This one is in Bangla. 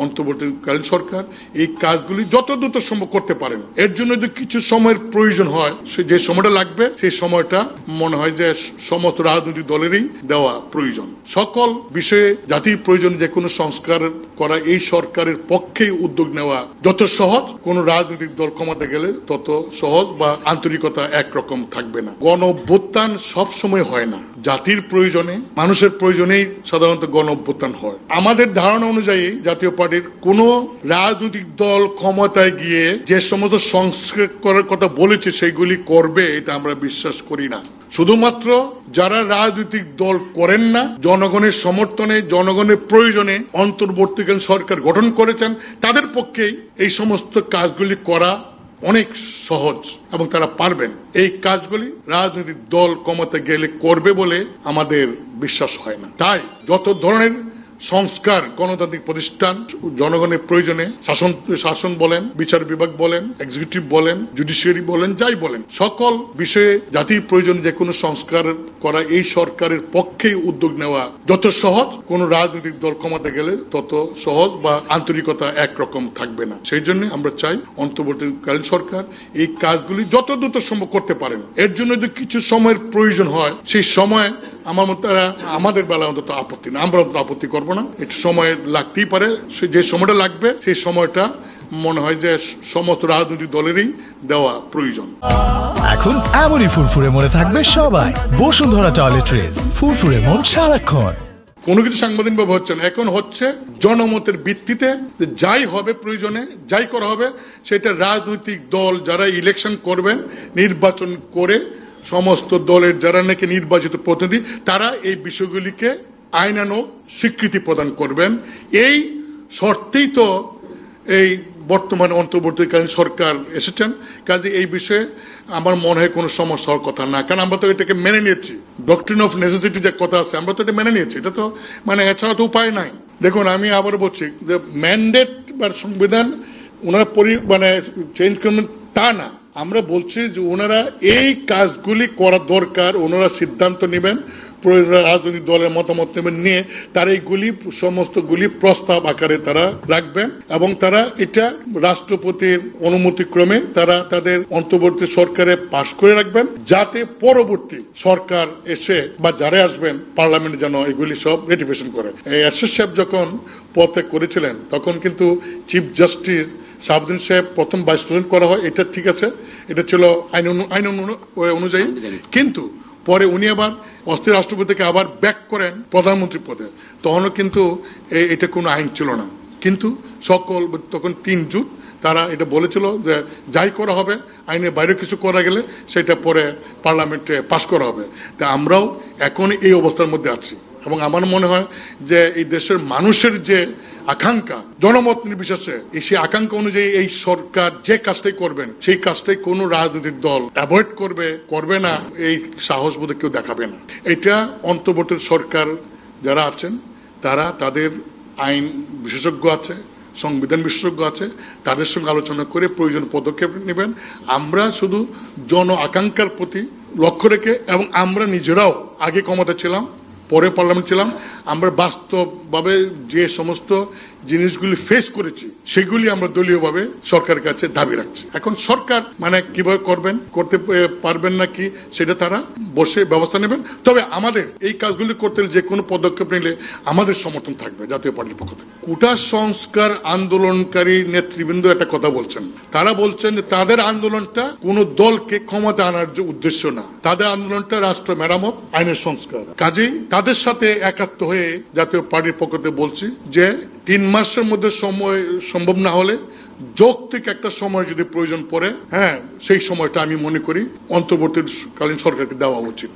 অন্তর্বর্তীকালীন সরকার এই কাজগুলি যত দ্রুত সম্ভব করতে পারেন। এর জন্য যদি কিছু সময়ের প্রয়োজন হয়, যে সময়টা লাগবে সেই সময়টা মনে হয় যে সমস্ত রাজনৈতিক দলেরই দেওয়া প্রয়োজন। সকল বিষয়ে জাতির প্রয়োজন যে কোনো সংস্কার করা এই সরকারের পক্ষেই উদ্যোগ নেওয়া যত সহজ, কোন রাজনৈতিক দল ক্ষমতা গেলে তত সহজ বা আন্তরিকতা একরকম থাকবে না। গণ অভ্যুত্থান সবসময় হয় না, জাতির প্রয়োজনে মানুষের প্রয়োজনেই সাধারণত গণ অভ্যুত্থান হয়। আমাদের ধারণা অনুযায়ী জাতীয় পার্টির কোন রাজনৈতিক দল ক্ষমতায় গিয়ে যে সমস্ত সংস্কার করার কথা বলেছে সেগুলি করবে এটা আমরা বিশ্বাস করি না। শুধুমাত্র যারা রাজনৈতিক দল করেন না, জনগণের সমর্থনে জনগণের প্রয়োজনে অন্তর্বর্তীকালীন সরকার গঠন করেছেন, তাদের পক্ষেই এই সমস্ত কাজগুলি করা অনেক সহজ এবং তারা পারবেন। এই কাজগুলি রাজনৈতিক দল ক্ষমতা গেলে করবে বলে আমাদের বিশ্বাস হয় না। তাই যত ধরনের সংস্কার গণতান্ত্রিক প্রতিষ্ঠান জনগণের প্রয়োজনে শাসন বলেন, বিচার বিভাগ বলেন, এক্সিকিউটিভ বলেন, জুডিশিয়ারি বলেন, যাই বলেন, সকল বিষয়ে জাতির প্রয়োজন যে কোনো সংস্কার করা এই সরকারের পক্ষেই উদ্যোগ নেওয়া যত সহজ, কোন রাজনৈতিক দল ক্ষমতা গেলে তত সহজ বা আন্তরিকতা একরকম থাকবে না। সেই জন্য আমরা চাই অন্তর্বর্তীকালীন সরকার এই কাজগুলি যত দ্রুত সম্ভব করতে পারেন। এর জন্য যদি কিছু সময়ের প্রয়োজন হয়, সেই সময় আমার মতে আমাদের বেলায় অন্তত আপত্তি না, আমরা অন্তত আপত্তি করবো না। একটু সময় লাগতেই পারে, যে সময়টা লাগবে সেই সময়টা মনে হয় যে সমস্ত রাজনৈতিক দলেরই দেওয়া প্রয়োজন। এখন এমনই ফুরফুরে মনে থাকবে সবাই। বসুন্ধরা টয়লেট্রিজ, ফুরফুরে মন সারাক্ষণ। কোনো কিছু সাংবাদিক ভাবে হচ্ছে না, এখন হচ্ছে জনমতের ভিত্তিতে যাই হবে, প্রয়োজনে যাই করা হবে সেটা রাজনৈতিক দল যারা ইলেকশন করবেন, নির্বাচন করে সমস্ত দলের যারা নাকি নির্বাচিত প্রতিনিধি, তারা এই বিষয়গুলিকে আইনানুগ স্বীকৃতি প্রদান করবেন। এই শর্তেই তো এই বর্তমানে অন্তর্বর্তীকালীন সরকার এসেছেন। কাজে এই বিষয়ে আমার মনে হয় কোনো সমস্যা হওয়ার কথা না, কারণ আমরা তো এটাকে মেনে নিয়েছি। ডক্ট্রিন অফ নেসেসিটি যে কথা আছে, আমরা তো এটা মেনে নিয়েছি। এটা তো মানে এছাড়া তো উপায় নাই। দেখুন, আমি আবার বলছি যে ম্যান্ডেট বা সংবিধান ওনারা চেঞ্জ করবেন তা না, আমরা বলছি যে ওনারা এই কাজগুলি করা দরকার, ওনারা সিদ্ধান্ত নেবেন, রাজনৈতিক দলের মতামত নেবেন, নিয়ে তারা এইগুলি সমস্তগুলি প্রস্তাব আকারে তারা রাখবেন এবং তারা এটা রাষ্ট্রপতির অনুমতিক্রমে তারা তাদের অন্তর্বর্তী সরকারে পাশ করে রাখবেন, যাতে পরবর্তী সরকার এসে বা যারা আসবেন পার্লামেন্টে যেন এগুলি সব রেটিফিকেশন করে। এরশাদ সাহেব যখন পদত্যাগ করেছিলেন তখন কিন্তু চিফ জাস্টিস শাহাবুদ্দিন সাহেব প্রথম ভাইস প্রেসিডেন্ট করা হয়, এটা ঠিক আছে, এটা ছিল আইন অনুযায়ী। কিন্তু পরে উনি আবার অস্থির রাষ্ট্রপতি থেকে আবার ব্যাক করেন প্রধানমন্ত্রী পদে, তখনও কিন্তু এটা কোনো আইন ছিল না। কিন্তু সকল তখন 3 জুট তারা এটা বলেছিল যে যাই করা হবে, আইনের বাইরে কিছু করা গেলে সেটা পরে পার্লামেন্টে পাশ করা হবে। তা আমরাও এখন এই অবস্থার মধ্যে আছি এবং আমার মনে হয় যে এই দেশের মানুষের যে আকাঙ্ক্ষা, জনমত নির্বিশেষে সেই আকাঙ্ক্ষা অনুযায়ী এই সরকার যে কাজটাই করবেন সেই কাজটাই কোনো রাজনৈতিক দল অ্যাভয়েড করবে না, এই সাহস বোধ কেউ দেখাবে না। এটা অন্তর্বর্তী সরকার যারা আছেন তারা তাদের আইন বিশেষজ্ঞ আছে, সংবিধান বিশেষজ্ঞ আছে, তাদের সঙ্গে আলোচনা করে প্রয়োজন পদক্ষেপ নেবেন। আমরা শুধু জন আকাঙ্ক্ষার প্রতি লক্ষ্য রেখে, এবং আমরা নিজেরাও আগে ক্ষমতা ছিলাম, পরে পার্লামেন্ট ছিলাম, আমরা বাস্তবভাবে যে সমস্ত জিনিসগুলি ফেস করেছি সেগুলি আমরা দলীয়ভাবে সরকারের কাছে দাবি রাখছি। এখন সরকার কিভাবে করতে পারবেন না কি সেটা তারা বসে ব্যবস্থা নেবেন। তবে আমাদের এই কাজগুলি করতে যে কোনো পদক্ষেপ নিলে আমাদের সমর্থন থাকবে জাতীয় পার্টির পক্ষ থেকে। কোটা সংস্কার আন্দোলনকারী নেতৃবৃন্দ একটা কথা বলছেন, তারা বলছেন যে তাদের আন্দোলনটা কোনো দলকে ক্ষমতা আনার যে উদ্দেশ্য না, তাদের আন্দোলনটা রাষ্ট্র মেরামত, আইনের সংস্কার। কাজেই তাদের সাথে একাত্ম হয়ে জাতীয় পার্টির পক্ষ থেকে বলছি যে 3 মাসের মধ্যে সময় সম্ভব না হলে যৌক্তিক একটা সময় যদি প্রয়োজন পড়ে, সেই সময়টা আমি মনে করি অন্তর্বর্তীকালীন সরকারকে দেওয়া উচিত।